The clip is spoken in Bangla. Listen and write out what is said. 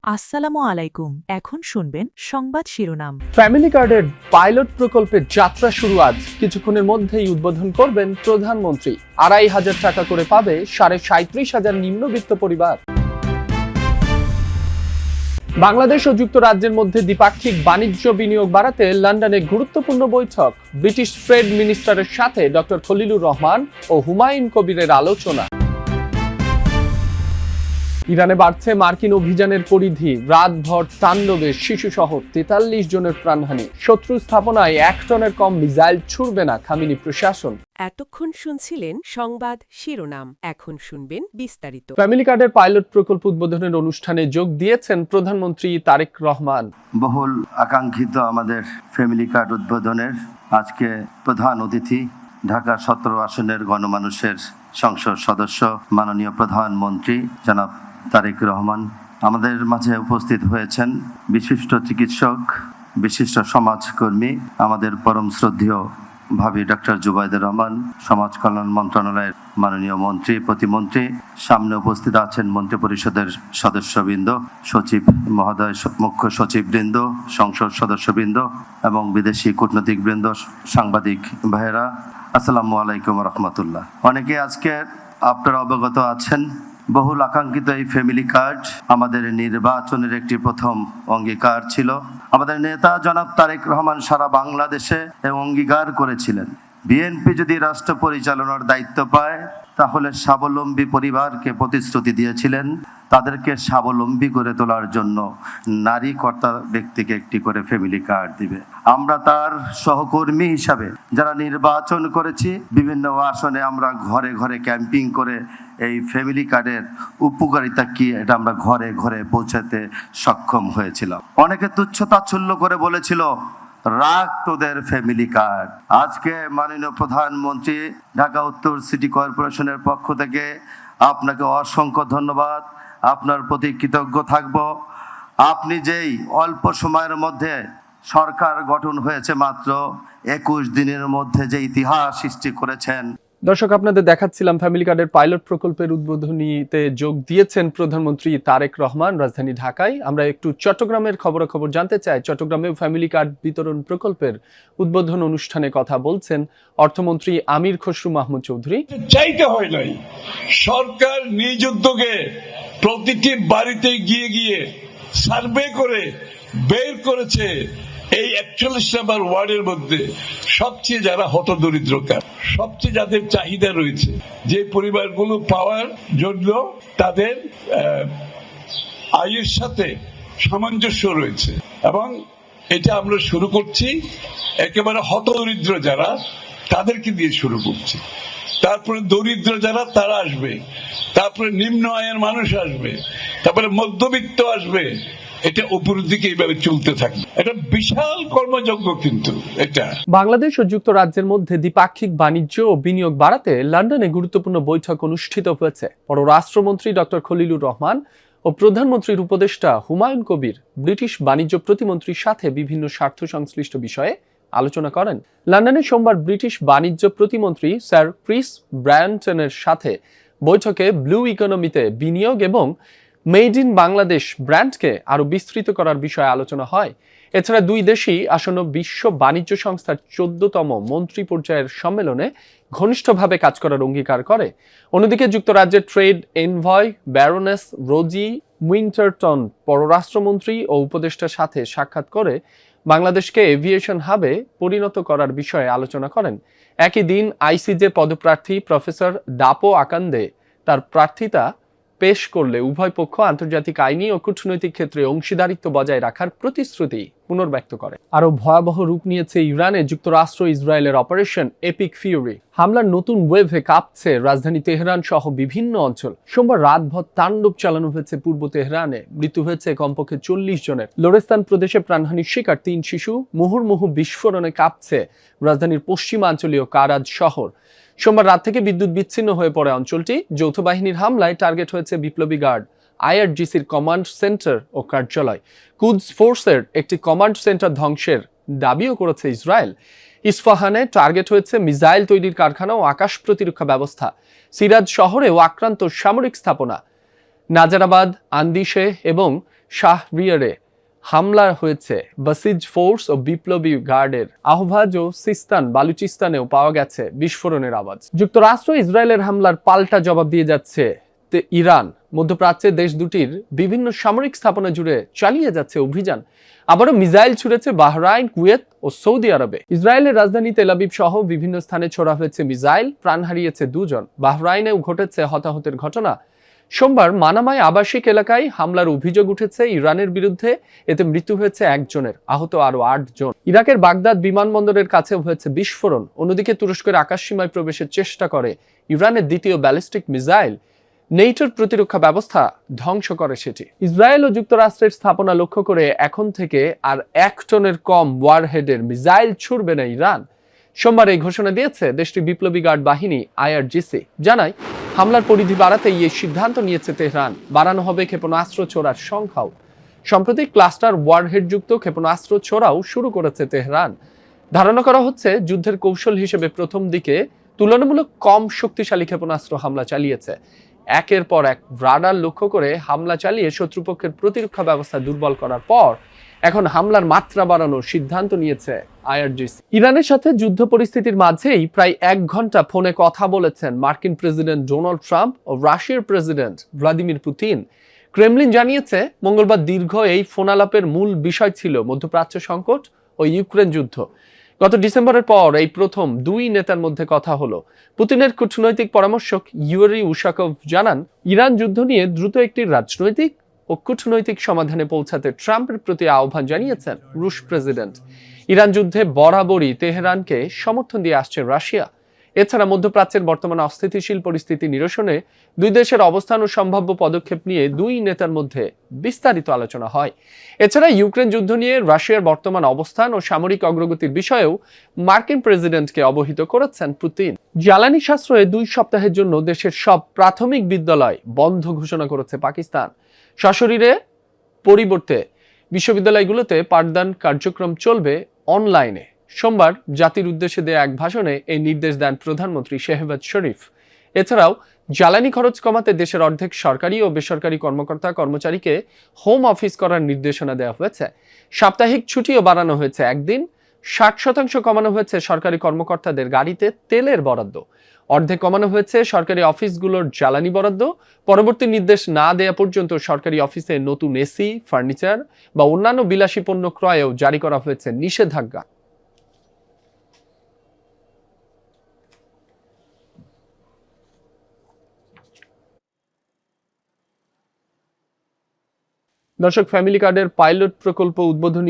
আসসালামু আলাইকুম। এখন শুনবেন সংবাদ শিরোনাম। ফ্যামিলি কার্ডের পাইলট প্রকল্পের যাত্রা শুরু আজ। কিছুক্ষণের মধ্যেই উদ্বোধন করবেন প্রধানমন্ত্রী। ২৫০০ টাকা করে পাবে ৩৭,৫০০ নিম্নবিত্ত পরিবার। বাংলাদেশ ও যুক্তরাজ্যের মধ্যে দ্বিপাক্ষিক বাণিজ্য বিনিয়োগ বাড়াতে লন্ডনে গুরুত্বপূর্ণ বৈঠক। ব্রিটিশ ট্রেড মিনিস্টারের সাথে ডক্টর খলিলুর রহমান ও হুমায়ুন কবিরের আলোচনা। ইরানে বাড়ছে মার্কিন অভিযানের পরিধি। রাতভর তাণ্ডবে শিশুসহ ৪৩ জনের প্রাণহানি। শত্রু স্থাপনায় ১ টনের কম মিসাইল ছুড়বে না খামেনি প্রশাসন। এতক্ষণ শুনছিলেন সংবাদ শিরোনাম, এখন শুনবেন বিস্তারিত। ফ্যামিলি কার্ডের পাইলট প্রকল্প উদ্বোধনের অনুষ্ঠানে যোগ দিয়েছেন প্রধানমন্ত্রী তারেক রহমান। বহুল আকাঙ্ক্ষিত আমাদের ফ্যামিলি কার্ড উদ্বোধনের আজকে প্রধান অতিথি ঢাকা ১৭ আসনের গণমানুষের সংসদ সদস্য মাননীয় প্রধানমন্ত্রী জনাব তারেক রহমান। আমাদের মাঝে উপস্থিত হয়েছেন বিশিষ্ট চিকিৎসক, বিশিষ্ট সমাজকর্মী, আমাদের পরম শ্রদ্ধেয় ভাবি ডক্টর জুবাইদুর রহমান, সমাজ কল্যাণ মন্ত্রণালয়ের মাননীয় মন্ত্রী, প্রতিমন্ত্রী। সামনে উপস্থিত আছেন মন্ত্রিপরিষদের সদস্যবৃন্দ, সচিব মহোদয়, মুখ্য সচিববৃন্দ, সংসদ সদস্যবৃন্দ এবং বিদেশি কূটনীতিকবৃন্দ, সাংবাদিক ভাইয়েরা, আসসালামু আলাইকুম রহমতুল্লাহ। অনেকে আজকে আপনারা অবগত আছেন, বহুল আকাঙ্ক্ষিত এই ফ্যামিলি কার্ড আমাদের নির্বাচনের একটি প্রথম অঙ্গীকার ছিল। আমাদের নেতা জনাব তারেক রহমান সারা বাংলাদেশে অঙ্গীকার করেছিলেন, বিএনপি যদি রাষ্ট্র পরিচালনার দায়িত্ব পায় তাহলে স্বাবলম্বী পরিবারকে প্রতিশ্রুতি দিয়েছিলেন তাদেরকে স্বাবলম্বী করে তোলার জন্য নারী কর্তা ব্যক্তিকে একটি করে ফ্যামিলি কার্ড দিবে। আমরা তার সহকর্মী হিসাবে যারা নির্বাচন করেছি, বিভিন্ন আসনে আমরা ঘরে ঘরে ক্যাম্পিং করে এই ফ্যামিলি কার্ডের উপকারিতা কি এটা আমরা ঘরে ঘরে পৌঁছাতে সক্ষম হয়েছিলাম। অনেকে তুচ্ছ তাচ্ছল্য করে বলেছিল, রাখ তোদের ফ্যামিলি কার্ড। আজকে মাননীয় প্রধানমন্ত্রী ঢাকা উত্তর সিটি কর্পোরেশনের পক্ষ থেকে আপনাকে অসংখ্য ধন্যবাদ, আপনার প্রতি কৃতজ্ঞ থাকব। আপনি যেই অল্প সময়ের মধ্যে সরকার গঠন হয়েছে মাত্র ২১ দিনের মধ্যে যে ইতিহাস সৃষ্টি করেছেন। দর্শক, আপনাদের দেখাচ্ছিলাম ফ্যামিলি কার্ডের পাইলট প্রকল্পের উদ্বোধনীতে যোগ দিয়েছেন প্রধানমন্ত্রী তারেক রহমান রাজধানী ঢাকায়। আমরা একটু চট্টগ্রামের খবরাখবর জানতে চাই। চট্টগ্রামে ফ্যামিলি কার্ড বিতরণ প্রকল্পের উদ্বোধন অনুষ্ঠানে কথা বলছেন অর্থমন্ত্রী আমির খসরু মাহমুদ চৌধুরী। চাইতে হয় নাই, সরকার নিজ উদ্যোগে প্রতিটি বাড়িতে গিয়ে গিয়ে সার্ভে করে বের করেছে এই ৪১ নম্বর ওয়ার্ডের মধ্যে সবচেয়ে যারা হতদরিদ্রকার, সবচেয়ে যাদের চাহিদা রয়েছে, যে পরিবারগুলো পাওয়ার জন্য তাদের আয়ের সাথে সামঞ্জস্য রয়েছে। এবং এটা আমরা শুরু করছি একেবারে হতদরিদ্র যারা, তাদেরকে দিয়ে শুরু করছি। তারপরে দরিদ্র যারা তারা আসবে, তারপরে নিম্ন আয়ের মানুষ আসবে, তারপরে মধ্যবিত্ত আসবে। এটা উপরের দিকে এইভাবে চলতে থাকবে। এটা বিশাল কর্মযজ্ঞ। কিন্তু এটা বাংলাদেশ ও যুক্তরাজ্যের মধ্যে দ্বিপাক্ষিক বাণিজ্য ও বিনিয়োগ বাড়াতে লন্ডনে গুরুত্বপূর্ণ বৈঠক অনুষ্ঠিত হয়েছে। পররাষ্ট্রমন্ত্রী ডক্টর খলিলুর রহমান ও প্রধানমন্ত্রীর উপদেষ্টা হুমায়ুন কবির ব্রিটিশ বাণিজ্য প্রতিমন্ত্রীর সাথে বিভিন্ন স্বার্থ সংশ্লিষ্ট বিষয়ে আলোচনা করেন। লন্ডনে সোমবার ব্রিটিশ বাণিজ্য প্রতিমন্ত্রী স্যার ক্রিস ব্রায়ানটনের সাথে বৈঠকে ব্লু ইকোনমিতে বিনিয়োগ এবং মেড ইন বাংলাদেশ ব্র্যান্ডকে আরো বিস্তৃত করার বিষয়ে আলোচনা হয়। এছাড়া দুই দেশই আসন্ন বিশ্ব বাণিজ্য সংস্থার ১৪তম মন্ত্রী পর্যায়ের সম্মেলনে ঘনিষ্ঠভাবে কাজ করার অঙ্গীকার করে। অন্যদিকে যুক্তরাজ্যের ট্রেড এনভয় ব্যারোনেস রোজি উইন্টারটন পররাষ্ট্রমন্ত্রী ও উপদেষ্টার সাথে সাক্ষাৎ করে বাংলাদেশকে এভিয়েশন হাবে পরিণত করার বিষয়ে আলোচনা করেন। একই দিন আইসিজে পদপ্রার্থী প্রফেসর দাপো আকান্দে তার প্রার্থিতা পেশ করলে উভয় পক্ষ আন্তর্জাতিক আইনি ও কূটনৈতিক ক্ষেত্রে অংশীদারিত্ব বজায় রাখার প্রতিশ্রুতি পুনর্ব্যক্ত করে। আরো ভয়াবহ রূপ নিয়েছে ইরানে যুক্তরাষ্ট্র ইসরায়েলের অপারেশন এপিক ফিউরি। হামলার নতুন ওয়েভে কাঁপছে রাজধানী তেহরান সহ বিভিন্ন অঞ্চল। সোমবার রাতভর তাণ্ডব চালানো হয়েছে পূর্ব তেহরানে। মৃত্যু হয়েছে কমপক্ষে ৪০ জনের। লোরেস্তান প্রদেশে প্রাণহানির শিকার ৩ শিশু। মুহুর্মুহু বিস্ফোরণে কাঁপছে রাজধানীর পশ্চিমাঞ্চলীয় কারাজ শহর। সোমবার রাত থেকে বিদ্যুৎ বিচ্ছিন্ন হয়ে পড়ে অঞ্চলটি। যৌথ বাহিনীর হামলায় টার্গেট হয়েছে বিপ্লবী গার্ড, আইআরজিসির কমান্ড সেন্টার ও কার্যালয়। কুদস ফোর্সের একটি কমান্ড সেন্টার ধ্বংসের দাবিও করেছে ইসরায়েল। ইস্পাহানে টার্গেট হয়েছে মিসাইল তৈরির কারখানা ও আকাশ প্রতিরক্ষা ব্যবস্থা। সিরাজ শহরেও আক্রান্ত সামরিক স্থাপনা। নাজারাবাদ, আন্দিশে এবং শাহরিয়ারে হামলা হয়েছে বাসিজ ফোর্স ও বিপ্লবী গার্ডের। আহভাজ ও সিস্তান বালুচিস্তানেও পাওয়া গেছে বিস্ফোরণের আওয়াজ। যুক্তরাষ্ট্র ইসরায়েলের হামলার পাল্টা জবাব দিয়ে যাচ্ছে ইরান। মধ্যপ্রাচ্যে দেশ দুটির বিভিন্ন সামরিক স্থাপনা জুড়ে চালিয়ে যাচ্ছে অভিযান। আবারও মিসাইল ছুড়েছে বাহরাইন, কুয়েত ও সৌদি আরবে। ইসরায়েলের রাজধানী তেল আবিব সহ বিভিন্ন স্থানে ছোড়া হয়েছে মিসাইল, প্রাণ হারিয়েছে 2 জন। বাহরাইনেও ঘটেছে হতাহতের ঘটনা। সোমবার মানামায় আবাসিক এলাকায় হামলার অভিযোগ উঠেছে ইরানের বিরুদ্ধে। এতে মৃত্যু হয়েছে 1 জনের, আহত আরো 8 জন। ইরাকের বাগদাদ বিমানবন্দরের কাছে হয়েছে বিস্ফোরণ। অন্যদিকে তুরস্কের আকাশসীমায় প্রবেশের চেষ্টা করে ইরানের দ্বিতীয় ব্যালিস্টিক মিসাইল। নেটোর প্রতিরক্ষা ব্যবস্থা ধ্বংস করে সেটি। ইসরায়েল ও যুক্তরাষ্ট্রের স্থাপনা লক্ষ্য করে এখন থেকে আর 1 টনের কম ওয়ারহেডের মিসাইল ছুড়বে না ইরান। সোমবার এই ঘোষণা দিয়েছে দেশটির বিপ্লবী গার্ড বাহিনী IRGC। জানায় হামলার পরিধি বাড়াতেই এই সিদ্ধান্ত নিয়েছে তেহরান। বাড়ানো হবে ক্ষেপণাস্ত্র ছোড়ার সংখ্যাও। সম্প্রতি ক্লাস্টার ওয়ারহেডযুক্ত ক্ষেপণাস্ত্র ছোড়াও শুরু করেছে তেহরান। ধারণা করা হচ্ছে যুদ্ধের কৌশল হিসেবে প্রথম দিকে তুলনামূলক কম শক্তিশালী ক্ষেপণাস্ত্র হামলা চালিয়েছে। একের পর এক রাডার লক্ষ্য করে হামলা চালিয়ে শত্রুপক্ষের প্রতিরক্ষা ব্যবস্থা দুর্বল করার পর এখন হামলার মাত্রা বাড়ানোর সিদ্ধান্ত নিয়েছে IRGC। ইরানের সাথে যুদ্ধ পরিস্থিতির মাঝেই প্রায় 1 ঘন্টা ফোনে কথা বলেছেন মার্কিন প্রেসিডেন্ট ডোনাল্ড ট্রাম্প ও রাশিয়ার প্রেসিডেন্ট ভ্লাদিমির পুতিন। ক্রেমলিন জানিয়েছে মঙ্গলবার দীর্ঘ এই ফোনালাপের মূল বিষয় ছিল মধ্যপ্রাচ্য সংকট ও ইউক্রেন যুদ্ধ। গত ডিসেম্বরের পর এই প্রথম 2 নেতার মধ্যে কথা হলো। পুতিনের কূটনৈতিক পরামর্শক ইউরি উশাকভ জানান, ইরান যুদ্ধ নিয়ে দ্রুত একটি রাজনৈতিক ও কূটনৈতিক সমাধানে পৌঁছাতে ট্রাম্পের প্রতি আহ্বান জানিয়েছেন রুশ প্রেসিডেন্ট। ইরান যুদ্ধে বরাবরই তেহরানকে সমর্থন দিয়ে আসছে রাশিয়া। এছাড়া মধ্যপ্রাচ্যের বর্তমান অস্থিতিশীল পরিস্থিতি নিরসনে 2 দেশের অবস্থান ও সম্ভাব্য পদক্ষেপ নিয়ে 2 নেতার মধ্যে বিস্তারিত আলোচনা হয়। এছাড়া ইউক্রেন যুদ্ধ নিয়ে রাশিয়ার বর্তমান অবস্থান ও সামরিক অগ্রগতির বিষয়েও মার্কিন প্রেসিডেন্টকে অবহিত করেছেন পুতিন। জ্বালানি সাশ্রয়ে 2 সপ্তাহের জন্য দেশের সব প্রাথমিক বিদ্যালয় বন্ধ ঘোষণা করেছে পাকিস্তান। সশরীরে পরিবর্তে বিশ্ববিদ্যালয়গুলোতে পাঠদান কার্যক্রম চলবে অনলাইনে। সোমবার জাতির উদ্দেশ্যে দেয়া এক ভাষণে এই নির্দেশ দেন প্রধানমন্ত্রী শেহবাজ শরীফ। এছাড়াও জ্বালানি খরচ কমাতে দেশের অর্ধেক সরকারি ও বেসরকারি কর্মকর্তা কর্মচারীকে হোম অফিস করার নির্দেশনা দেওয়া হয়েছে। সাপ্তাহিক ছুটিও বাড়ানো হয়েছে 1 দিন। 60% কমানো হয়েছে সরকারি কর্মকর্তাদের গাড়িতে তেলের বরাদ্দ। অর্ধেক কমানো হয়েছে সরকারি অফিসগুলোর জ্বালানি বরাদ্দ। পরবর্তী নির্দেশ না দেয়া পর্যন্ত সরকারি অফিসে নতুন এসি, ফার্নিচার বা অন্যান্য বিলাসী পণ্য ক্রয়েও জারি করা হয়েছে নিষেধাজ্ঞা। দর্শক, ফ্যামিলি কার্ডের পাইলট প্রকল্প উদ্বোধনী